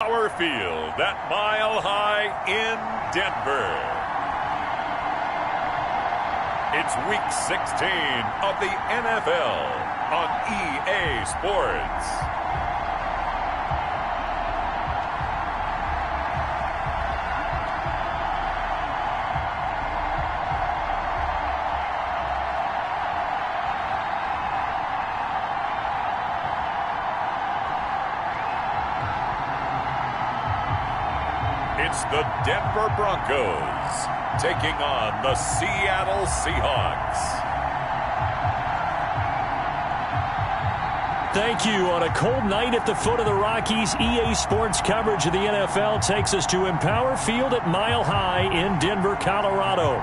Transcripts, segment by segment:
Our field at Mile High in Denver. It's Week 16 of the NFL on EA Sports. It's the Denver Broncos taking on the Seattle Seahawks. Thank you. On a cold night at the foot of the Rockies, EA Sports coverage of the NFL takes us to Empower Field at Mile High in Denver, Colorado.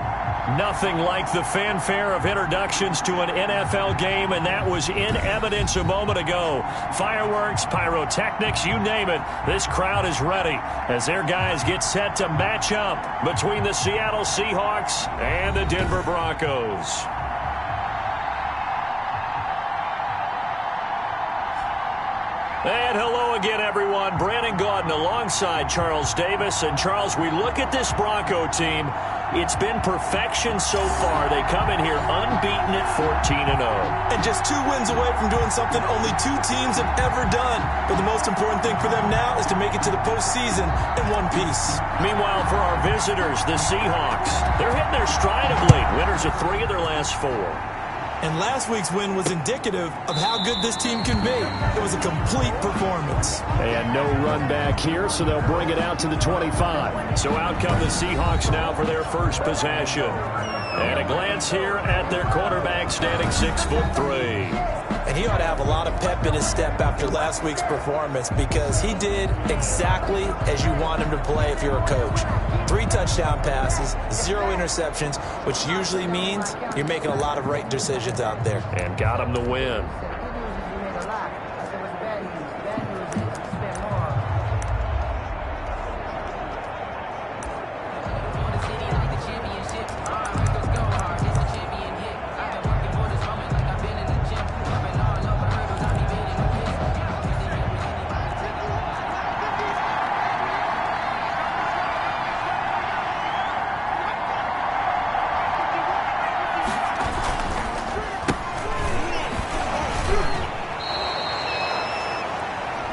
Nothing like the fanfare of introductions to an NFL game, and that was in evidence a moment ago. Fireworks, pyrotechnics, you name it. This crowd is ready as their guys get set to match up between the Seattle Seahawks and the Denver Broncos. And hello again, everyone. Brandon Gaudin alongside Charles Davis. And, Charles, we look at this Bronco team. It's been perfection so far. They come in here unbeaten at 14-0. And just 2 wins away from doing something only 2 teams have ever done. But the most important thing for them now is to make it to the postseason in one piece. Meanwhile, for our visitors, the Seahawks, they're hitting their stride of late. Winners of 3 of their last 4. And last week's win was indicative of how good this team can be. It was a complete performance. And no run back here, so they'll bring it out to the 25. So out come the Seahawks now for their first possession. And a glance here at their quarterback, standing 6'3". And he ought to have a lot of pep in his step after last week's performance, because he did exactly as you want him to play if you're a coach. 3 touchdown passes, 0 interceptions, which usually means you're making a lot of right decisions out there. And got him the win.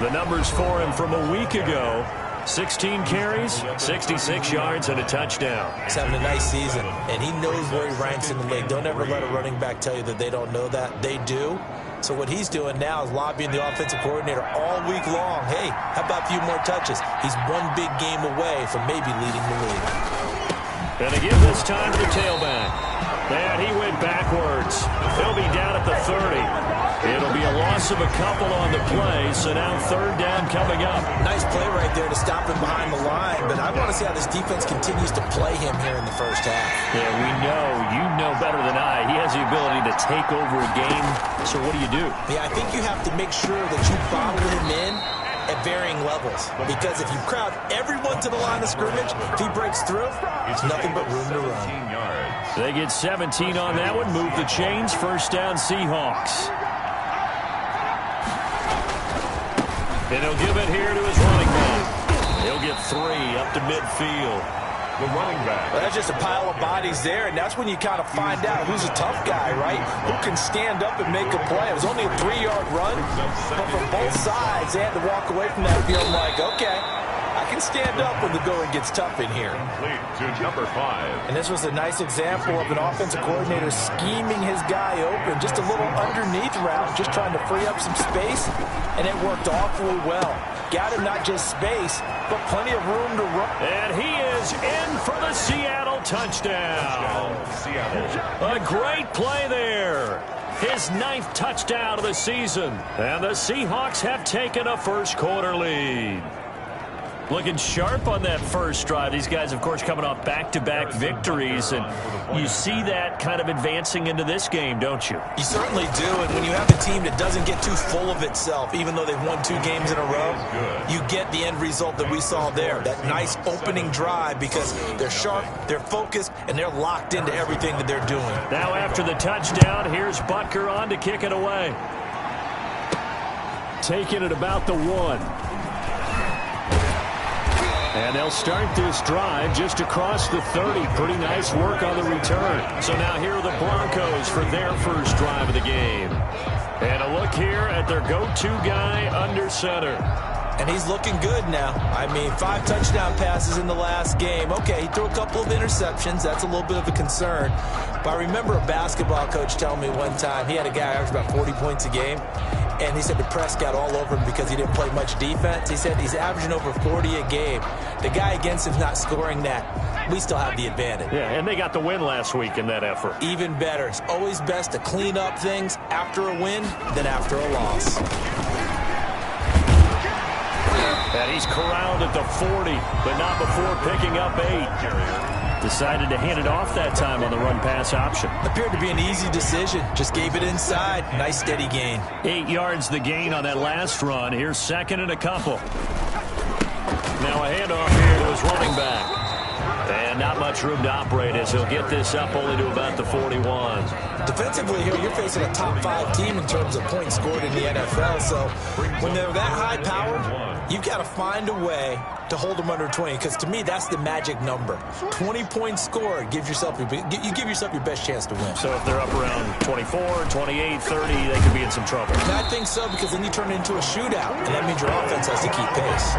The numbers for him from a week ago: 16 carries, 66 yards, and a touchdown. He's having a nice season, and he knows where he ranks in the league. Don't ever let a running back tell you that they don't know that. They do. So what he's doing now is lobbying the offensive coordinator all week long. Hey, how about a few more touches? He's one big game away from maybe leading the league. And to give this time to the tailback. And he went backwards. He'll be down at the 30. It'll be a loss of a couple on the play, so now 3rd down coming up. Nice play right there to stop him behind the line, but I want to see how this defense continues to play him here in the first half. Yeah, we know. You know better than I. He has the ability to take over a game, so what do? Yeah, I think you have to make sure that you bottle him in at varying levels, because if you crowd everyone to the line of scrimmage, if he breaks through, it's nothing but room to run. They get 17 on that one, move the chains, 1st down Seahawks. And he'll give it here to his running back. He'll get 3 up to midfield. The running back. Well, that's just a pile of bodies there, and that's when you kind of find out who's a tough guy, right? Who can stand up and make a play. It was only a 3-yard run, but from both sides, they had to walk away from that field like, okay, I can stand up when the going gets tough in here. Complete to number 5. And this was a nice example of an offensive coordinator scheming his guy open. Just a little underneath route, just trying to free up some space, and it worked awfully well. Got him not just space, but plenty of room to run. And he is in for the Seattle touchdown. A great play there. His 9th touchdown of the season. And the Seahawks have taken a first quarter lead. Looking sharp on that first drive. These guys, of course, coming off back-to-back victories, and you see that kind of advancing into this game, don't you? You certainly do, and when you have a team that doesn't get too full of itself, even though they've won 2 games in a row, you get the end result that we saw there, that nice opening drive, because they're sharp, they're focused, and they're locked into everything that they're doing. Now after the touchdown, here's Butker on to kick it away. Taking it about the 1. And they'll start this drive just across the 30. Pretty nice work on the return. So now here are the Broncos for their first drive of the game. And a look here at their go-to guy under center. And he's looking good now. I mean, 5 touchdown passes in the last game. Okay, he threw a couple of interceptions. That's a little bit of a concern. But I remember a basketball coach telling me one time he had a guy average about 40 points a game. And he said the press got all over him because he didn't play much defense. He said he's averaging over 40 a game. The guy against him's not scoring that. We still have the advantage. Yeah, and they got the win last week in that effort. Even better. It's always best to clean up things after a win than after a loss. And he's corralled at the 40, but not before picking up 8. Decided to hand it off that time on the run-pass option. Appeared to be an easy decision. Just gave it inside. Nice steady gain. 8 yards the gain on that last run. Here's second and a couple. Now a handoff here to his running back. And not much room to operate as he'll get this up only to about the 41. Defensively here, you're facing a top 5 team in terms of points scored in the NFL. So when they're that high powered, you've got to find a way to hold them under 20. Because to me, that's the magic number. 20 points scored gives yourself you give yourself your best chance to win. So if they're up around 24, 28, 30, they could be in some trouble. And I think so, because then you turn it into a shootout, and that means your offense has to keep pace.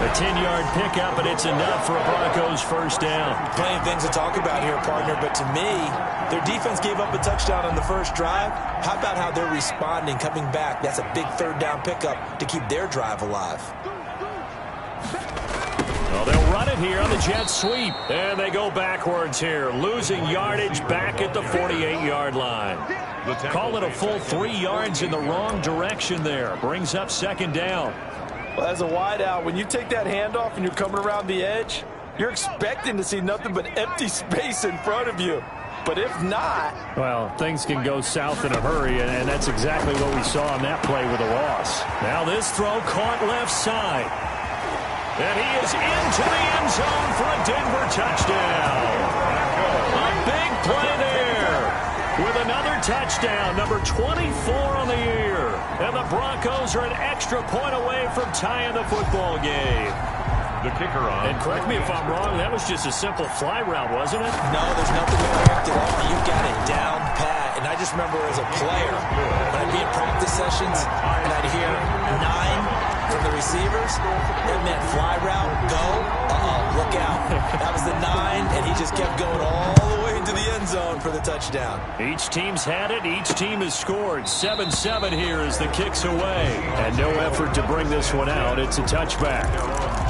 A 10-yard pickup, and it's enough for a Broncos first down. Plenty of things to talk about here, partner, but to me, their defense gave up a touchdown on the first drive. How about how they're responding, coming back? That's a big third down pickup to keep their drive alive. Well, they'll run it here on the jet sweep. And they go backwards here, losing yardage back at the 48-yard line. Call it a full 3 yards in the wrong direction there. Brings up second down. Well, as a wideout, when you take that handoff and you're coming around the edge, you're expecting to see nothing but empty space in front of you. But if not... Well, things can go south in a hurry, and that's exactly what we saw on that play with a loss. Now this throw caught left side. And he is into the end zone for a Denver touchdown. A big play there with another touchdown, number 24 on the year. And the Broncos are an extra point away from tying the football game. The kicker on. And correct me if I'm wrong, that was just a simple fly route, wasn't it? No, there's nothing to correct it off. You've got it down pat. And I just remember as a player, when I'd be in practice sessions, and I'd hear 9 from the receivers, it meant fly route, go, look out. That was the 9, and he just kept going all the way into the end zone for the touchdown. Each team's had it. Each team has scored. 7-7 here as the kick's away. And no effort to bring this one out. It's a touchback.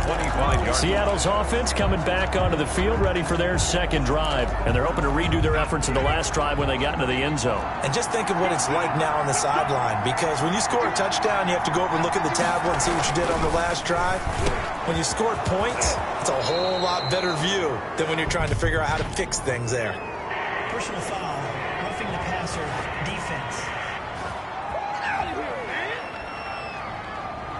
25 yards. Seattle's offense coming back onto the field, ready for their second drive. And they're hoping to redo their efforts in the last drive when they got into the end zone. And just think of what it's like now on the sideline, because when you score a touchdown, you have to go over and look at the tablet and see what you did on the last drive. When you scored points, it's a whole lot better view than when you're trying to figure out how to fix things there. Personal foul, roughing the passer, defense.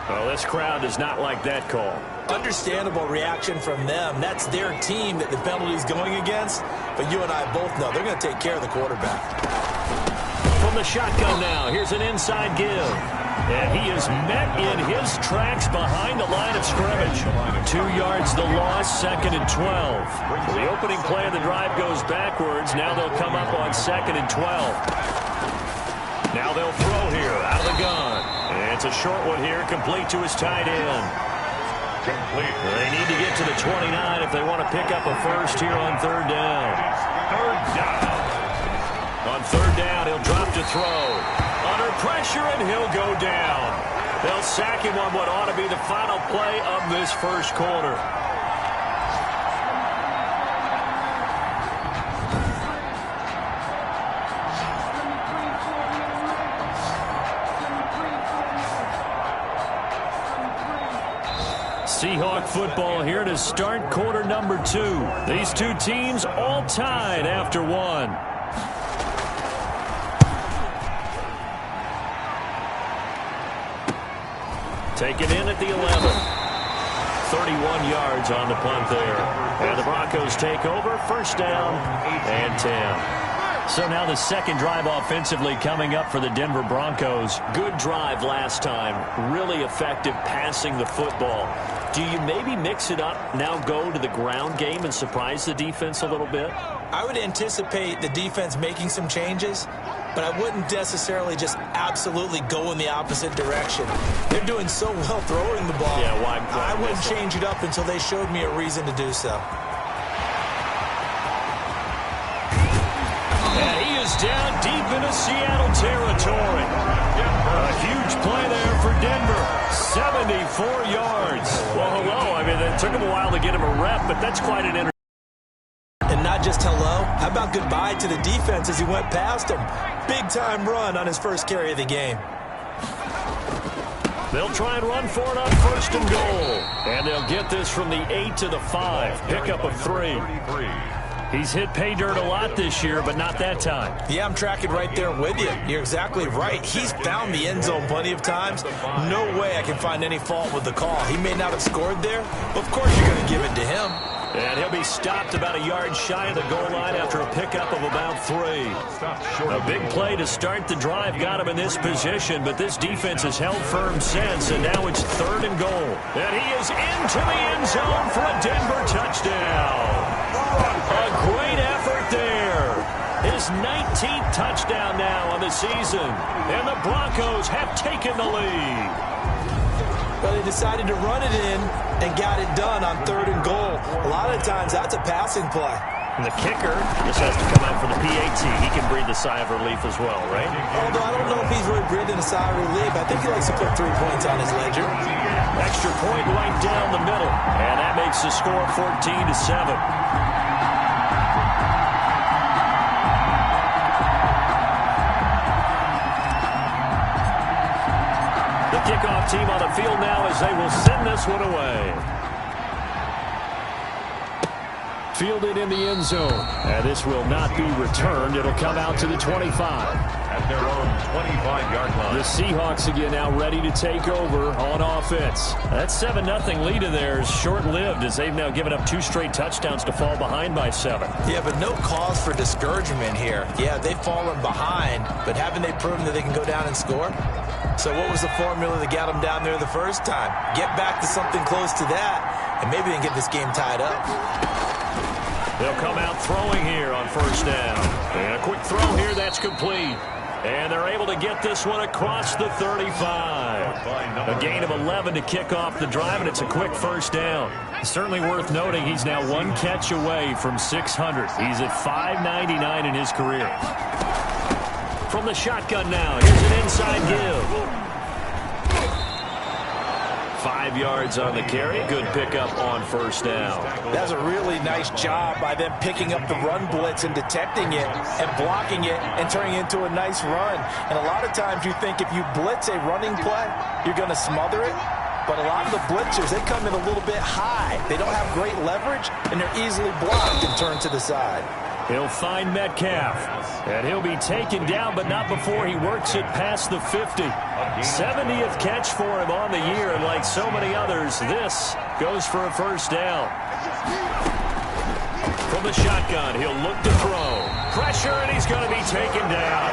Well, this crowd does not like that call. Understandable reaction from them. That's their team that the penalty's going against. But you and I both know they're going to take care of the quarterback. From the shotgun now, here's an inside give. And he is met in his tracks behind the line of scrimmage. 2 yards the loss, second and 12. The opening play of the drive goes backwards. Now they'll come up on second and 12. Now they'll throw here out of the gun. And it's a short one here, complete to his tight end. They need to get to the 29 if they want to pick up a first here on third down. Third down. On third down, he'll drop to throw. Under pressure, and he'll go down. They'll sack him on what ought to be the final play of this first quarter. Seahawk football here to start quarter number 2. These two teams all tied after one. Taken in at the 11. 31 yards on the punt there. And the Broncos take over, first down and 10. So now the second drive offensively coming up for the Denver Broncos. Good drive last time. Really effective passing the football. Do you maybe mix it up, now go to the ground game and surprise the defense a little bit? I would anticipate the defense making some changes, but I wouldn't necessarily just absolutely go in the opposite direction. They're doing so well throwing the ball. Yeah, why I wouldn't change it up until they showed me a reason to do so. And he is down deep into Seattle territory. A huge play there for Denver. 74 yards. Well, hello. I mean, it took him a while to get him a rep, but that's quite an And not just hello, how about goodbye to the defense as he went past him? Big-time run on his first carry of the game. They'll try and run for it on first and goal. And they'll get this from the 8 to the 5. Pickup of 3. He's hit pay dirt a lot this year, but not that time. Yeah, I'm tracking right there with you. You're exactly right. He's found the end zone plenty of times. No way I can find any fault with the call. He may not have scored there, but of course you're going to give it to him. And he'll be stopped about a yard shy of the goal line after a pickup of about 3. A big play to start the drive got him in this position, but this defense has held firm since, and now it's 3rd and goal. And he is into the end zone for a Denver touchdown. A great effort there. His 19th touchdown now on the season, and the Broncos have taken the lead. Well, they decided to run it in and got it done on 3rd and goal. A lot of times that's a passing play. And the kicker just has to come out for the PAT. He can breathe a sigh of relief as well, right? Although I don't know if he's really breathing a sigh of relief. I think he likes to put 3 points on his ledger. Extra point right down the middle. And that makes the score 14-7. The kickoff team on the field now as they will send this one away. Fielded in the end zone. And this will not be returned. It'll come out to the 25. At their own 25-yard line. The Seahawks again now ready to take over on offense. That 7-0 lead of theirs short-lived as they've now given up 2 straight touchdowns to fall behind by 7. Yeah, but no cause for discouragement here. Yeah, they've fallen behind, but haven't they proven that they can go down and score? So what was the formula that got them down there the first time? Get back to something close to that, and maybe they can get this game tied up. They'll come out throwing here on first down. And a quick throw here, that's complete. And they're able to get this one across the 35. A gain of 11 to kick off the drive, and it's a quick first down. Certainly worth noting he's now 1 catch away from 600. He's at 599 in his career. From the shotgun now, here's an inside give. 5 yards on the carry. Good pickup on first down. That's a really nice job by them picking up the run blitz and detecting it and blocking it and turning it into a nice run. And a lot of times you think if you blitz a running play, you're going to smother it. But a lot of the blitzers, they come in a little bit high. They don't have great leverage, and they're easily blocked and turned to the side. He'll find Metcalf, and he'll be taken down, but not before he works it past the 50. 70th catch for him on the year, and like so many others, this goes for a first down. From the shotgun, he'll look to throw. Pressure, and he's going to be taken down.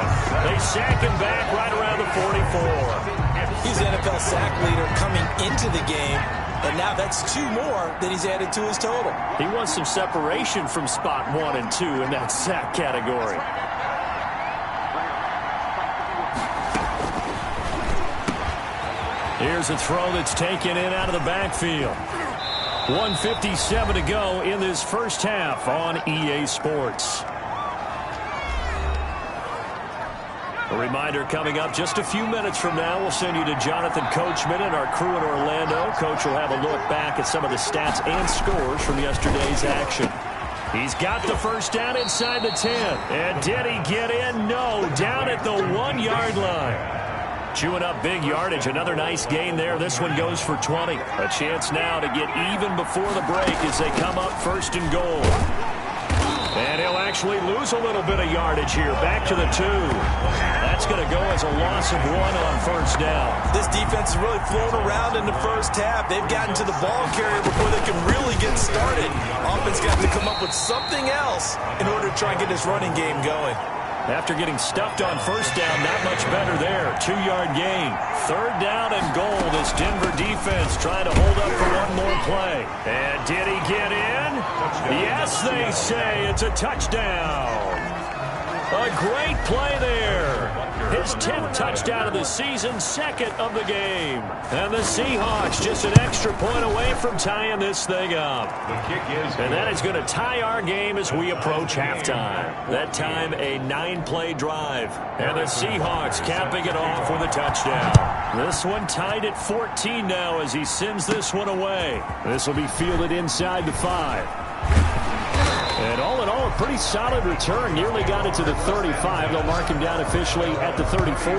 They sack him back right around the 44. He's the NFL sack leader coming into the game. And now that's 2 more that he's added to his total. He wants some separation from spot 1 and 2 in that sack category. Here's a throw that's taken in out of the backfield. 1:57 to go in this first half on EA Sports. A reminder coming up just a few minutes from now, we'll send you to Jonathan Coachman and our crew in Orlando. Coach will have a look back at some of the stats and scores from yesterday's action. He's got the first down inside the 10. And did he get in? No, down at the 1-yard line. Chewing up big yardage. Another nice gain there. This one goes for 20. A chance now to get even before the break as they come up first and goal. And he'll actually lose a little bit of yardage here. Back to the 2. That's going to go as a loss of 1 on first down. This defense has really flown around in the first half. They've gotten to the ball carrier before they can really get started. Offense got to come up with something else in order to try and get this running game going. After getting stuffed on first down, not much better there. 2-yard gain. 3rd down and goal. This Denver defense trying to hold up for one more play. And did he get in? Yes, they say it's a touchdown. A great play there. His 10th touchdown of the season, 2nd of the game. And the Seahawks just an extra point away from tying this thing up. And that is going to tie our game as we approach halftime. That time, a 9-play drive. And the Seahawks capping it off with a touchdown. This one tied at 14 now as he sends this one away. This will be fielded inside the 5. And all in all, a pretty solid return. Nearly got it to the 35. They'll mark him down officially at the 34.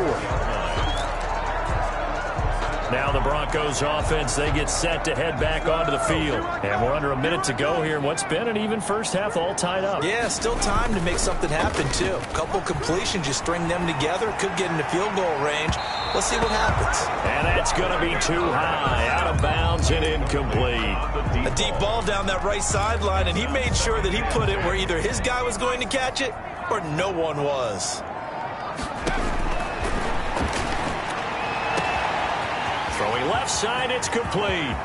Now the Broncos offense, they get set to head back onto the field. And we're under a minute to go here in what's been an even first half, all tied up. Yeah, still time to make something happen, too. A couple completions, you string them together, could get into field goal range. Let's see what happens. And that's going to be too high, out of bounds and incomplete. A deep ball down that right sideline, and he made sure that he put it where either his guy was going to catch it or no one was. Throwing left side, it's complete.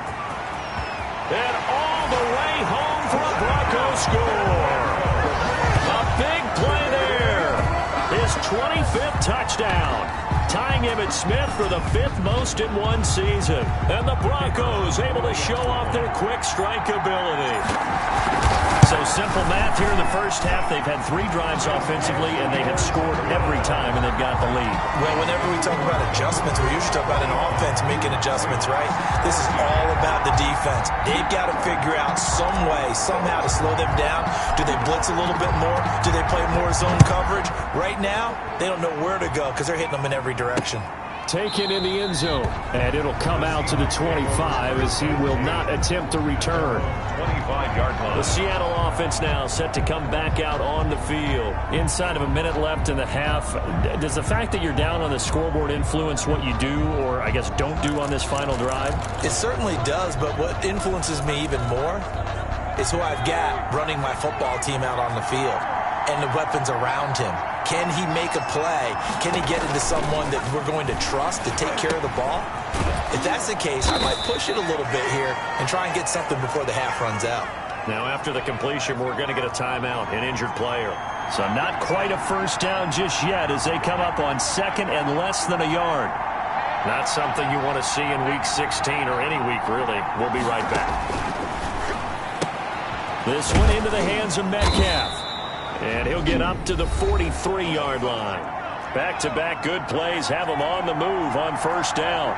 And all the way home for a Broncos score. A big play there. His 25th touchdown. Tying Emmitt Smith for the 5th most in one season. And the Broncos able to show off their quick strike ability. So simple math here in the first half. They've had 3 drives offensively, and they have scored every time, and they've got the lead. Well, whenever we talk about adjustments, we usually talk about an offense making adjustments, right? This is all about the defense. They've got to figure out some way, somehow to slow them down. Do they blitz a little bit more? Do they play more zone coverage? Right now, they don't know where to go because they're hitting them in every direction. Taken in the end zone, and it'll come out to the 25 as he will not attempt to return. 25-yard line. The Seattle offense now set to come back out on the field. Inside of a minute left in the half, does the fact that you're down on the scoreboard influence what you do, or I guess don't do on this final drive? It certainly does, but what influences me even more is who I've got running my football team out on the field and the weapons around him. Can he make a play? Can he get into someone that we're going to trust to take care of the ball? If that's the case, I might push it a little bit here and try and get something before the half runs out. Now after the completion, we're going to get a timeout, an injured player. So not quite a first down just yet as they come up on 2nd and less than a yard. Not something you want to see in week 16 or any week, really. We'll be right back. This one into the hands of Metcalf. And he'll get up to the 43-yard line. Back-to-back good plays have him on the move on first down.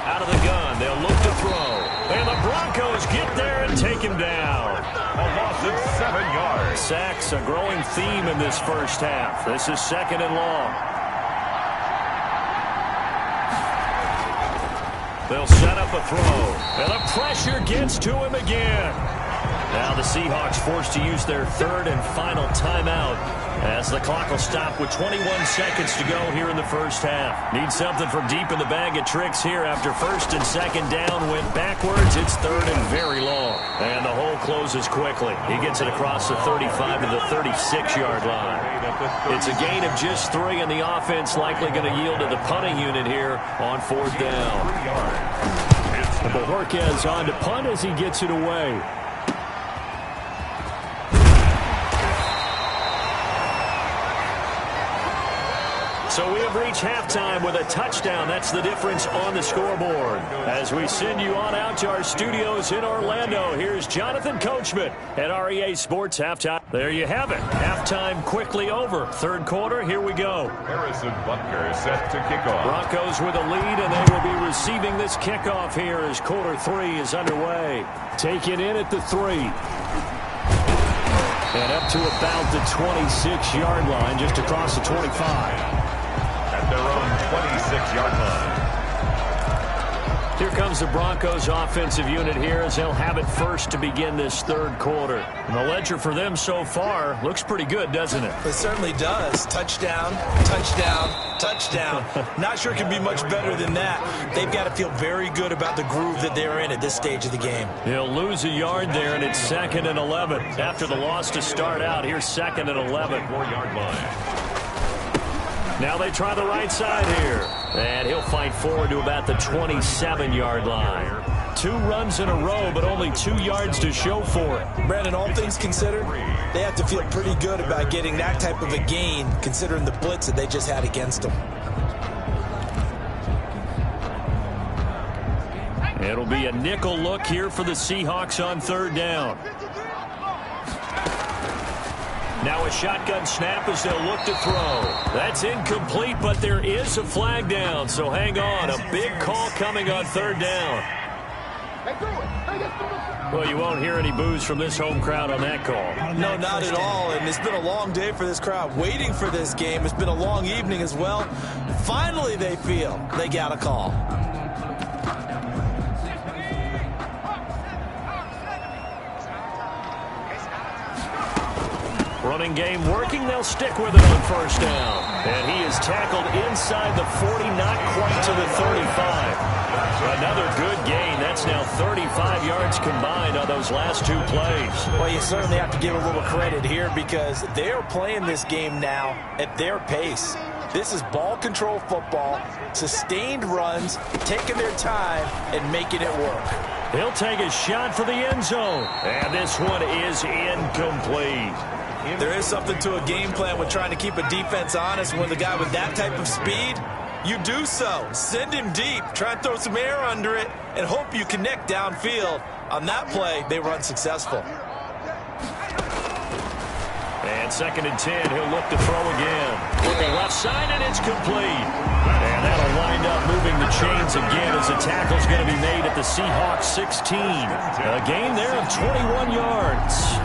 Out of the gun, they'll look to throw. And the Broncos get there and take him down. A loss of 7 yards. Sacks, a growing theme in this first half. This is 2nd and long. They'll set up a throw. And the pressure gets to him again. Now the Seahawks forced to use their 3rd and final timeout as the clock will stop with 21 seconds to go here in the first half. Need something from deep in the bag of tricks here after 1st and 2nd down went backwards. It's 3rd and very long. And the hole closes quickly. He gets it across the 35 to the 36-yard line. It's a gain of just 3, and the offense likely going to yield to the punting unit here on 4th down. Bojorquez on to punt as he gets it away. So we have reached halftime with a touchdown. That's the difference on the scoreboard. As we send you on out to our studios in Orlando, here's Jonathan Coachman at REA Sports Halftime. There you have it. Halftime quickly over. 3rd quarter, here we go. Harrison Butker set to kick off. Broncos with a lead, and they will be receiving this kickoff here as quarter 3 is underway. Taken in at the 3. And up to about the 26-yard line, just across the 25. Their own 26-yard line. Here comes the Broncos offensive unit here as they'll have it first to begin this third quarter. And the ledger for them so far looks pretty good, doesn't it? It certainly does. Touchdown, touchdown, touchdown. Not sure it can be much better than that. They've got to feel very good about the groove that they're in at this stage of the game. He'll lose a yard there, and it's 2nd and 11. After the loss to start out, here's 2nd and 11. 4-yard line. Now they try the right side here. And he'll fight forward to about the 27-yard line. 2 runs in a row, but only 2 yards to show for it. Brandon, all things considered, they have to feel pretty good about getting that type of a gain, considering the blitz that they just had against them. It'll be a nickel look here for the Seahawks on 3rd down. Now a shotgun snap as they'll look to throw. That's incomplete, but there is a flag down, so hang on. A big call coming on 3rd down. Well, you won't hear any boos from this home crowd on that call. No, not at all, and it's been a long day for this crowd waiting for this game. It's been a long evening as well. Finally, they feel they got a call. Running game working. They'll stick with it on 1st down. And he is tackled inside the 40, not quite to the 35. Another good gain. That's now 35 yards combined on those last 2 plays. Well, you certainly have to give a little credit here because they're playing this game now at their pace. This is ball control football, sustained runs, taking their time and making it work. He'll take a shot for the end zone. And this one is incomplete. There is something to a game plan with trying to keep a defense honest. When the guy with that type of speed, you do so. Send him deep. Try and throw some air under it and hope you connect downfield. On that play, they were unsuccessful. And 2nd and 10, he'll look to throw again. Looking left side, and it's complete. And that'll wind up moving the chains again as the tackle's going to be made at the Seahawks 16. A gain there of 21 yards.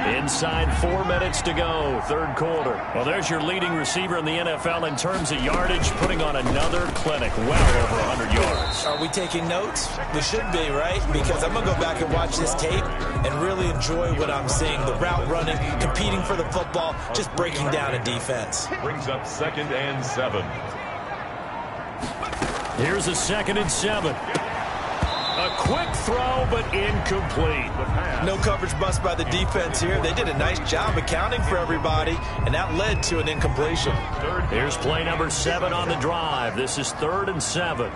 Inside 4 minutes to go, 3rd quarter. Well, there's your leading receiver in the NFL in terms of yardage, putting on another clinic, well over 100 yards. Are we taking notes? We should be, right? Because I'm going to go back and watch this tape and really enjoy what I'm seeing. The route running, competing for the football, just breaking down a defense. Brings up 2nd and 7. Here's a 2nd and 7. A quick throw, but incomplete. No coverage bust by the defense here. They did a nice job accounting for everybody, and that led to an incompletion. Here's play number 7 on the drive. This is 3rd and 7.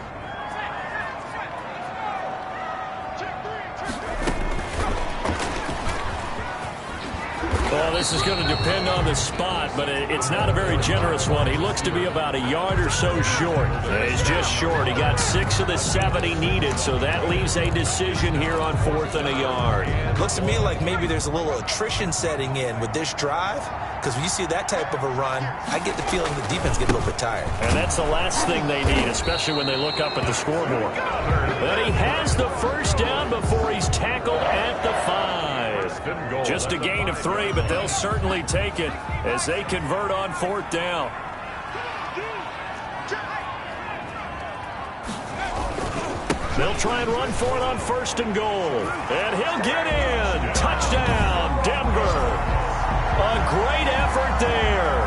Well, this is going to depend on the spot, but it's not a very generous one. He looks to be about a yard or so short. He's just short. He got 6 of the 7 he needed, so that leaves a decision here on 4th and a yard. Looks to me like maybe there's a little attrition setting in with this drive, because when you see that type of a run, I get the feeling the defense gets a little bit tired. And that's the last thing they need, especially when they look up at the scoreboard. But he has the 1st down before he's tackled at the 5. Just a gain of 3, but they'll certainly take it as they convert on 4th down. They'll try and run for it on 1st and goal. And he'll get in. Touchdown, Denver. A great effort there.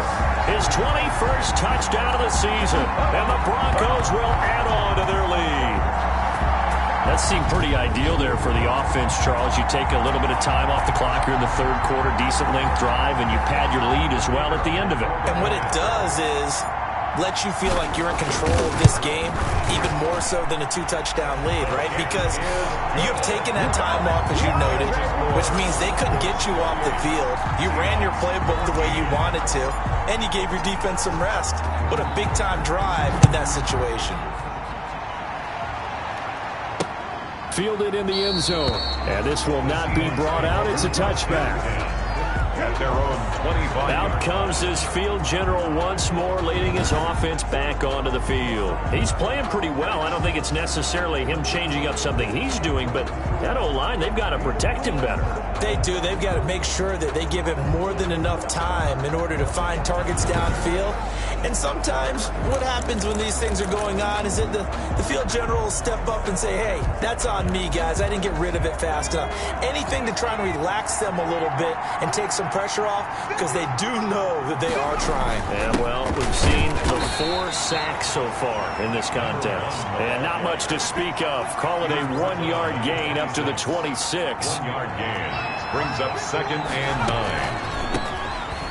His 21st touchdown of the season. And the Broncos will add on to their lead. That seemed pretty ideal there for the offense, Charles. You take a little bit of time off the clock here in the 3rd quarter, decent length drive, and you pad your lead as well at the end of it. And what it does is let you feel like you're in control of this game, even more so than a 2-touchdown lead, right? Because you have taken that time off, as you noted, which means they couldn't get you off the field. You ran your playbook the way you wanted to, and you gave your defense some rest. What a big-time drive in that situation. Fielded in the end zone. And this will not be brought out. It's a touchback. at their own 25. Out comes his field general once more, leading his offense back onto the field. He's playing pretty well. I don't think it's necessarily him changing up something he's doing, but that O-line, they've got to protect him better. They do. They've got to make sure that they give him more than enough time in order to find targets downfield. And sometimes what happens when these things are going on is that the field general will step up and say, hey, that's on me, guys. I didn't get rid of it fast enough. Anything to try and relax them a little bit and take some pressure off, because they do know that they are trying. Yeah, well, we've seen the 4 sacks so far in this contest. And not much to speak of. Call it a 1-yard gain up to the 26. 1-yard gain brings up 2nd and 9.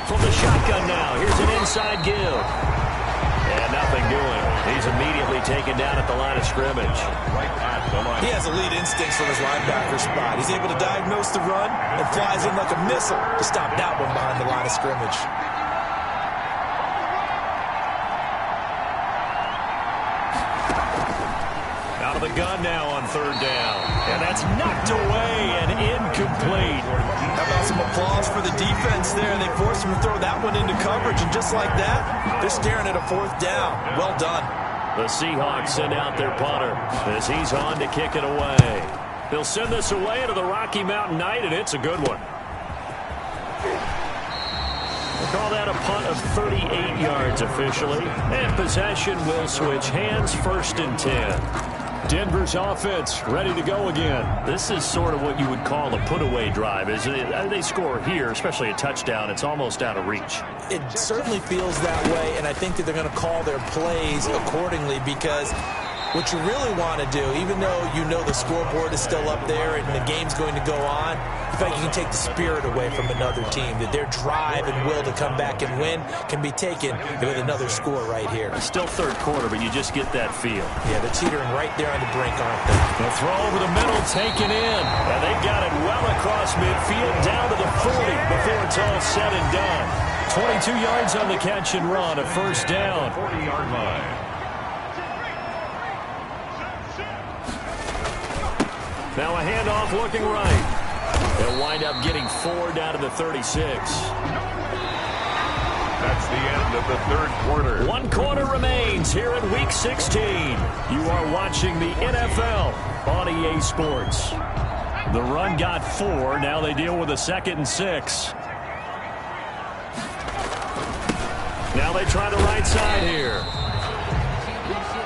From the shotgun now, here's an inside give. And nothing doing. He's immediately taken down at the line of scrimmage. Right at the line. He has elite instincts from his linebacker spot. He's able to diagnose the run and flies in like a missile to stop that one behind the line of scrimmage. Out of the gun now on 3rd down. And that's knocked away and incomplete. How about some applause for the defense there? They forced him to throw that one into coverage, and just like that, they're staring at a 4th down. Well done. The Seahawks send out their punter as he's on to kick it away. They'll send this away to the Rocky Mountain Knight, and it's a good one. We'll call that a punt of 38 yards officially. And possession will switch hands, 1st and 10. Denver's offense ready to go again. This is sort of what you would call a put-away drive, isn't it? They score here, especially a touchdown. It's almost out of reach. It certainly feels that way, and I think that they're going to call their plays accordingly, because what you really want to do, even though you know the scoreboard is still up there and the game's going to go on, in fact, you can take the spirit away from another team, that their drive and will to come back and win can be taken with another score right here. It's still 3rd quarter, but you just get that feel. Yeah, they're teetering right there on the brink, aren't they? The throw over the middle, taken in. And they got it well across midfield, down to the 40 before it's all said and done. 22 yards on the catch and run, a 1st down. 40-yard line. Now a handoff looking right. They'll wind up getting 4 down to the 36. That's the end of the 3rd quarter. 1 quarter remains here in Week 16. You are watching the NFL on EA Sports. The run got 4. Now they deal with a 2nd and 6. Now they try the right side here.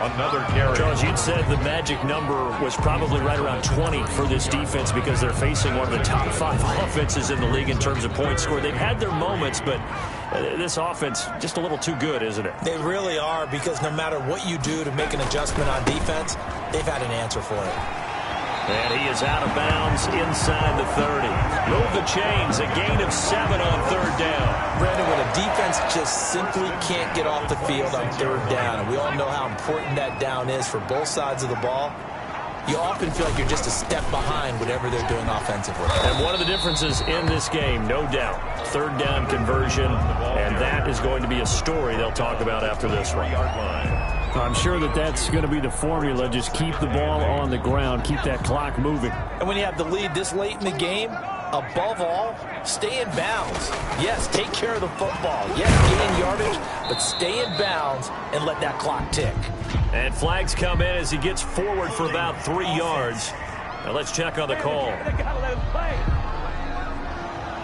Another carry. Charles, you'd said the magic number was probably right around 20 for this defense because they're facing one of the top 5 offenses in the league in terms of points scored. They've had their moments, but this offense just a little too good, isn't it? They really are, because no matter what you do to make an adjustment on defense, they've had an answer for it. And he is out of bounds inside the 30. Move the chains, a gain of 7 on 3rd down. Brandon, when a defense just simply can't get off the field on 3rd down, and we all know how important that down is for both sides of the ball, you often feel like you're just a step behind whatever they're doing offensively. And one of the differences in this game, no doubt, 3rd down conversion, and that is going to be a story they'll talk about after this one. I'm sure that that's going to be the formula. Just keep the ball on the ground. Keep that clock moving. And when you have the lead this late in the game, above all, stay in bounds. Yes, take care of the football. Yes, gain yardage, but stay in bounds and let that clock tick. And flags come in as he gets forward for about 3 yards. Now let's check on the call.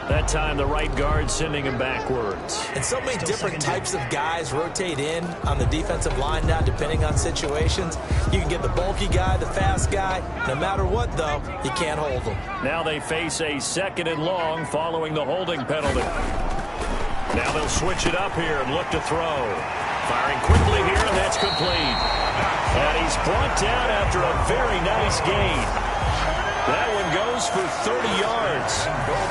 That time the right guard sending him backwards. And so many different types of guys rotate in on the defensive line now, depending on situations. You can get the bulky guy, the fast guy. No matter what, though, you can't hold them. Now they face a 2nd and long following the holding penalty. Now they'll switch it up here and look to throw. Firing quickly here, and that's complete. And he's brought down after a very nice gain. That one goes for 30 yards.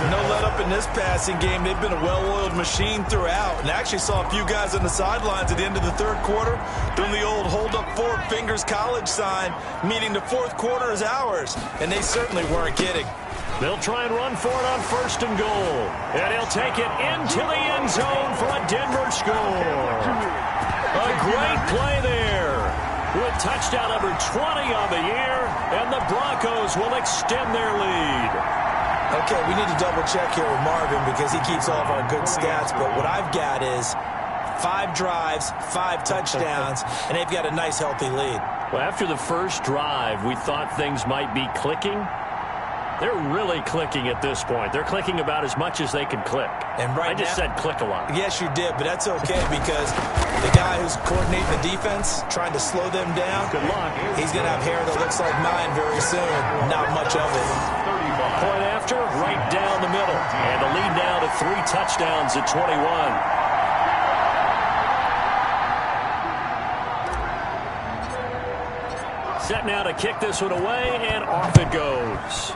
No let up in this passing game. They've been a well-oiled machine throughout. And I actually saw a few guys on the sidelines at the end of the 3rd quarter doing the old hold up 4 fingers college sign, meaning the 4th quarter is ours. And they certainly weren't kidding. They'll try and run for it on 1st and goal. And he'll take it into the end zone for a Denver score. A great play there. With touchdown number 20 on the year, and the Broncos will extend their lead. Okay, we need to double check here with Marvin because he keeps all of our good stats, but what I've got is 5 drives, 5 touchdowns, and they've got a nice, healthy lead. Well, after the first drive, we thought things might be clicking. They're really clicking at this point. They're clicking about as much as they can click. And right I just said click a lot. Yes, you did, but that's okay because the guy who's coordinating the defense, trying to slow them down, Good luck. he's going to have hair that looks like mine very soon. Not much of it. Point after, right down the middle. And the lead now to 3 touchdowns at 21. Set now to kick this one away, and off it goes.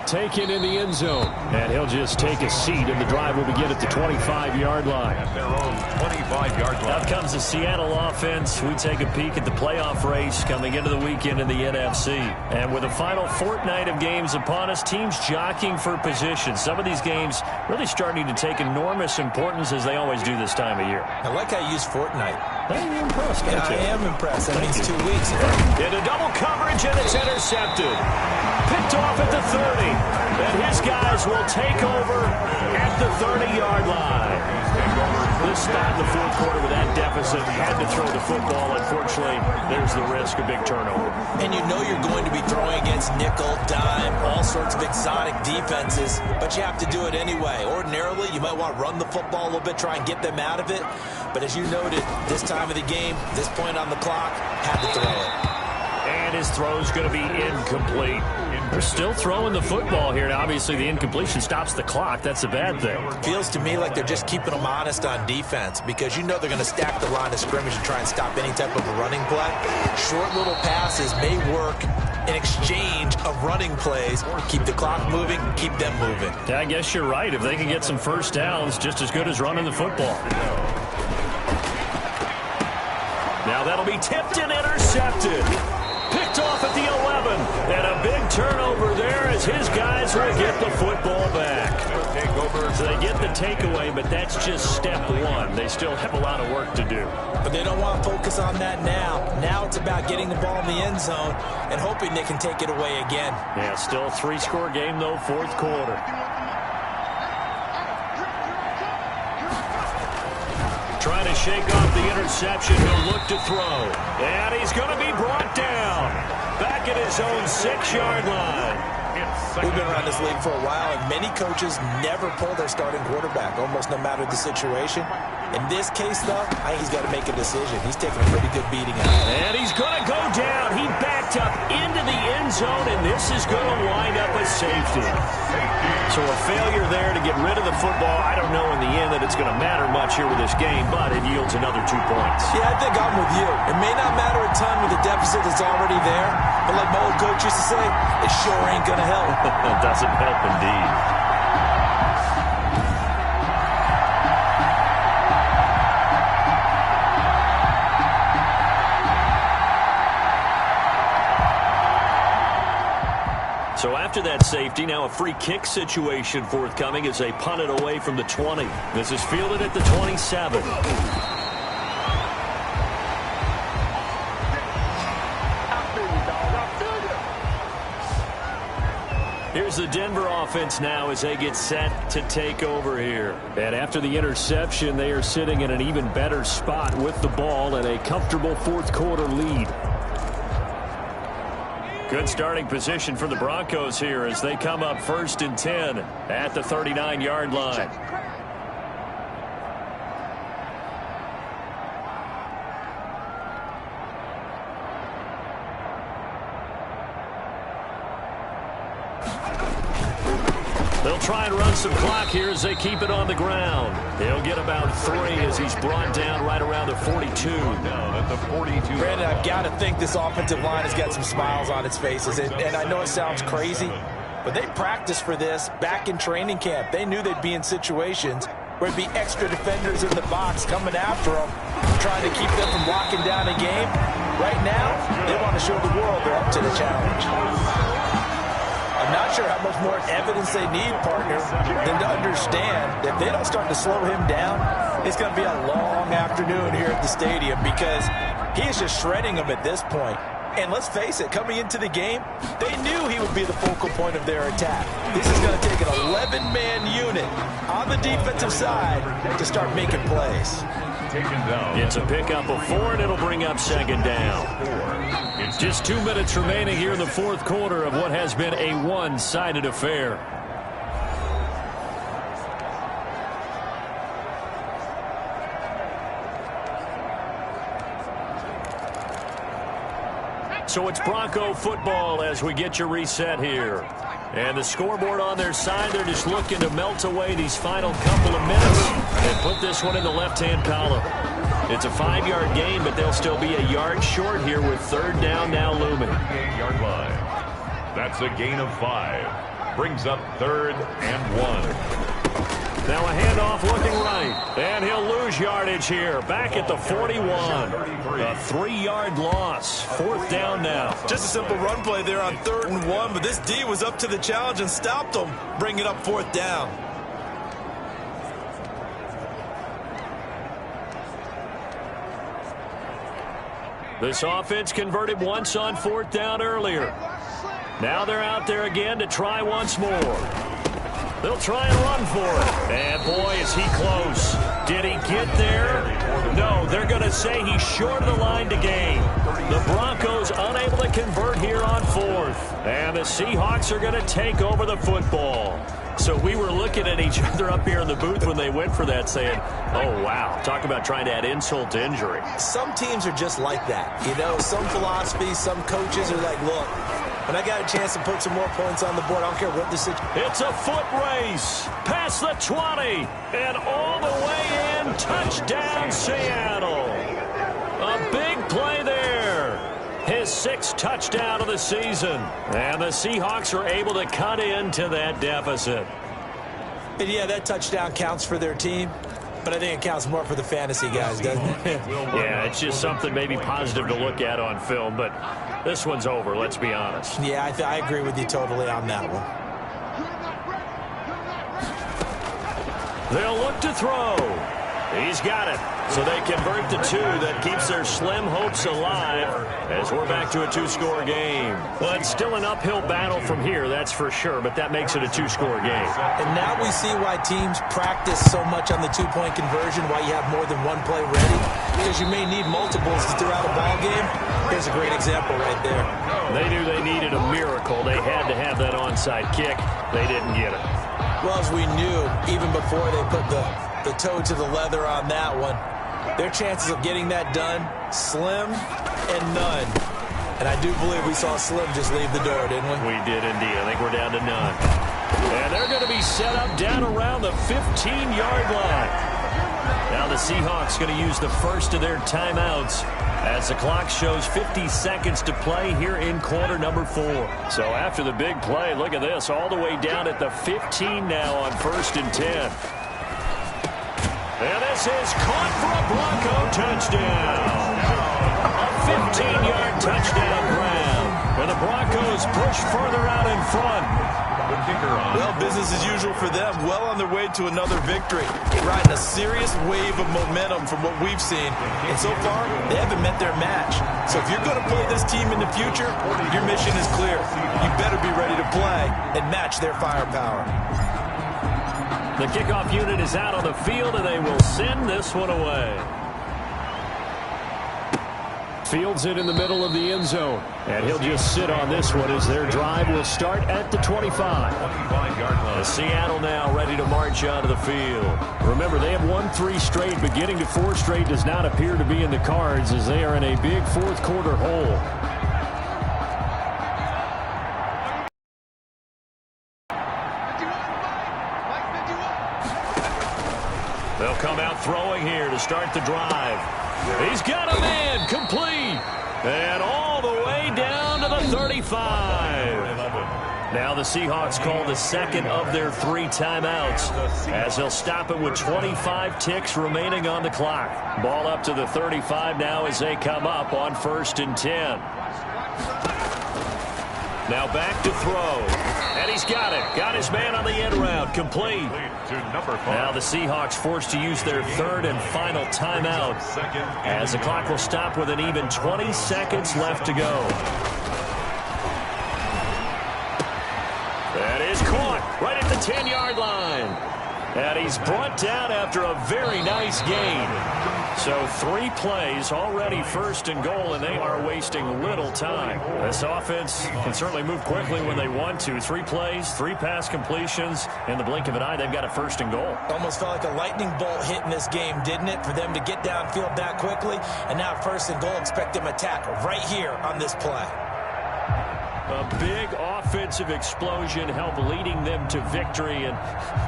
Taken in the end zone. And he'll just take a seat, and the drive will begin at the 25-yard line. At their own 25-yard line. Out comes the Seattle offense. We take a peek at the playoff race coming into the weekend in the NFC. And with the final fortnight of games upon us, teams jockeying for position. Some of these games really starting to take enormous importance as they always do this time of year. I like how you use fortnight. Hey, you're impressed, Yeah, aren't you? I am impressed. That means 2 weeks. Into double coverage, and it's intercepted. Picked off at the 30. And his guys will take over at the 30-yard line. This spot in the fourth quarter with that deficit, had to throw the football. Unfortunately, there's the risk of big turnover. And you know you're going to be throwing against nickel, dime, all sorts of exotic defenses, but you have to do it anyway. Ordinarily, you might want to run the football a little bit, try and get them out of it. But as you noted, this time of the game, this point on the clock, had to throw it. And his throw's going to be incomplete. They're still throwing the football here. Now, obviously, the incompletion stops the clock. That's a bad thing. Feels to me like they're just keeping them honest on defense because you know they're going to stack the line of scrimmage and try and stop any type of a running play. Short little passes may work in exchange of running plays. Keep the clock moving, keep them moving. Yeah, I guess you're right. If they can get some first downs, just as good as running the football. Now that'll be tipped and intercepted. Picked off at the 11. And a big turnover there as his guys will get the football back. So they get the takeaway, but that's just step one. They still have a lot of work to do. But they don't want to focus on that now. Now it's about getting the ball in the end zone and hoping they can take it away again. Yeah, still a 3-score game, though, fourth quarter. Trying to shake off the interception. He'll look to throw. And he's going to be brought down. Back at his own 6-yard line. We've been around this league for a while, and many coaches never pull their starting quarterback, almost no matter the situation. In this case, though, I think he's got to make a decision. He's taking a pretty good beating out of it. And he's going to go down. He backed up into the end zone, and this is going to wind up a safety. So a failure there to get rid of the football. I don't know in the end that it's going to matter much here with this game, but it yields another 2 points. Yeah, I think I'm with you. It may not matter a ton with the deficit that's already there, but like my old coach used to say, it sure ain't going to help. It doesn't help indeed. So after that safety, now a free kick situation forthcoming as they punt it away from the 20. This is fielded at the 27. Here's the Denver offense now as they get set to take over here. And after the interception, they are sitting in an even better spot with the ball and a comfortable fourth quarter lead. Good starting position for the Broncos here as they come up 1st and 10 at the 39-yard line. They'll try and run some clock here as they keep it on the ground. He'll get about 3 as he's brought down right around the 42. Down at the 42. Brandon, I've got to think this offensive line has got some smiles on its faces. And I know it sounds crazy, but they practiced for this back in training camp. They knew they'd be in situations where it'd be extra defenders in the box coming after them, trying to keep them from locking down a game. Right now, they want to show the world they're up to the challenge. I'm not sure how much more evidence they need, partner, than to understand that if they don't start to slow him down, it's going to be a long afternoon here at the stadium because he is just shredding them at this point. And let's face it, coming into the game, they knew he would be the focal point of their attack. This is going to take an 11-man unit on the defensive side to start making plays. It's a pickup of 4, and it'll bring up second down. Just 2 minutes remaining here in the fourth quarter of what has been a one-sided affair. So it's Bronco football as we get you reset here. And the scoreboard on their side, they're just looking to melt away these final couple of minutes and put this one in the left-hand column. It's a 5-yard gain, but they'll still be a yard short here with third down now looming. 8-yard line. That's a gain of 5. Brings up 3rd and 1. Now a handoff looking right, and he'll lose yardage here. Back at the 41. A 3-yard loss. 4th down now. Just a simple run play there on 3rd and 1, but this D was up to the challenge and stopped them, bringing up 4th down. This offense converted once on 4th down earlier. Now they're out there again to try once more. They'll try and run for it. And, boy, is he close. Did he get there? No, they're going to say he's short of the line to gain. The Broncos unable to convert here on 4th. And the Seahawks are going to take over the football. So we were looking at each other up here in the booth when they went for that saying, oh, wow, talk about trying to add insult to injury. Some teams are just like that. You know, some philosophies, some coaches are like, look, when I got a chance to put some more points on the board, I don't care what the situation. It's a foot race past the 20 and all the way in. Touchdown, Seattle. A big play there. His 6th touchdown of the season. And the Seahawks are able to cut into that deficit. And yeah, that touchdown counts for their team, but I think it counts more for the fantasy guys, doesn't it? Yeah, it's just something maybe positive to look at on film, but this one's over, let's be honest. Yeah, I agree with you totally on that one. They'll look to throw. He's got it. So they convert the 2. That keeps their slim hopes alive as we're back to a 2-score game. Well, it's still an uphill battle from here, that's for sure, but that makes it a 2-score game. And now we see why teams practice so much on the 2-point conversion, why you have more than one play ready, because you may need multiples throughout a ball game. Here's a great example right there. They knew they needed a miracle. They had to have that onside kick. They didn't get it. Well, as we knew, even before they put the toe to the leather on that one, their chances of getting that done, slim and none. And I do believe we saw Slim just leave the door, didn't we? We did indeed. I think we're down to none. And they're going to be set up down around the 15-yard line. Now the Seahawks going to use the first of their timeouts as the clock shows 50 seconds to play here in quarter number 4. So after the big play, look at this, all the way down at the 15 now on 1st and 10. And this is caught for a Bronco touchdown. A 15-yard touchdown grab. And the Broncos push further out in front. Well, business as usual for them. Well on their way to another victory. Riding a serious wave of momentum from what we've seen. And so far, they haven't met their match. So if you're going to play this team in the future, your mission is clear. You better be ready to play and match their firepower. The kickoff unit is out on the field, and they will send this one away. Fields it in the middle of the end zone, and he'll just sit on this one as their drive will start at the 25. The Seattle now ready to march onto the field. Remember, they have won 3 straight, but getting to 4 straight does not appear to be in the cards as they are in a big fourth quarter hole. They'll come out throwing here to start the drive. He's got a man complete. And all the way down to the 35. Now the Seahawks call the second of their 3 timeouts as they'll stop it with 25 ticks remaining on the clock. Ball up to the 35 now as they come up on 1st and 10. Now back to throw. And he's got it. Got his man on the end route. Complete. Now the Seahawks forced to use their third and final timeout as the clock will stop with an even 20 seconds left to go. That is caught right at the 10-yard line. And he's brought down after a very nice gain. So 3 plays already 1st and goal, and they are wasting little time. This offense can certainly move quickly when they want to. 3 plays, 3 pass completions. In the blink of an eye, they've got a 1st and goal. Almost felt like a lightning bolt hit in this game, didn't it? For them to get downfield that quickly. And now 1st and goal, expect them to tackle right here on this play. A big offensive explosion helped leading them to victory. And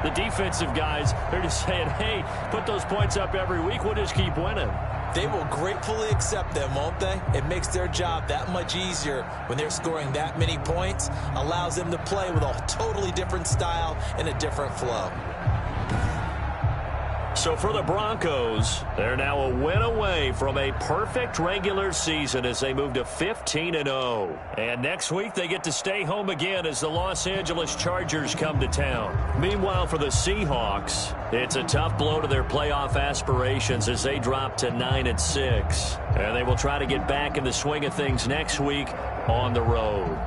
the defensive guys, they're just saying, hey, put those points up every week. We'll just keep winning. They will gratefully accept them, won't they? It makes their job that much easier when they're scoring that many points. Allows them to play with a totally different style and a different flow. So for the Broncos, they're now a win away from a perfect regular season as they move to 15-0. And next week they get to stay home again as the Los Angeles Chargers come to town. Meanwhile for the Seahawks, it's a tough blow to their playoff aspirations as they drop to 9-6. And they will try to get back in the swing of things next week on the road.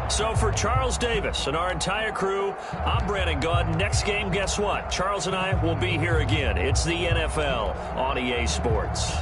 So for Charles Davis and our entire crew, I'm Brandon Gaudin. Next game, guess what? Charles and I will be here again. It's the NFL on EA Sports.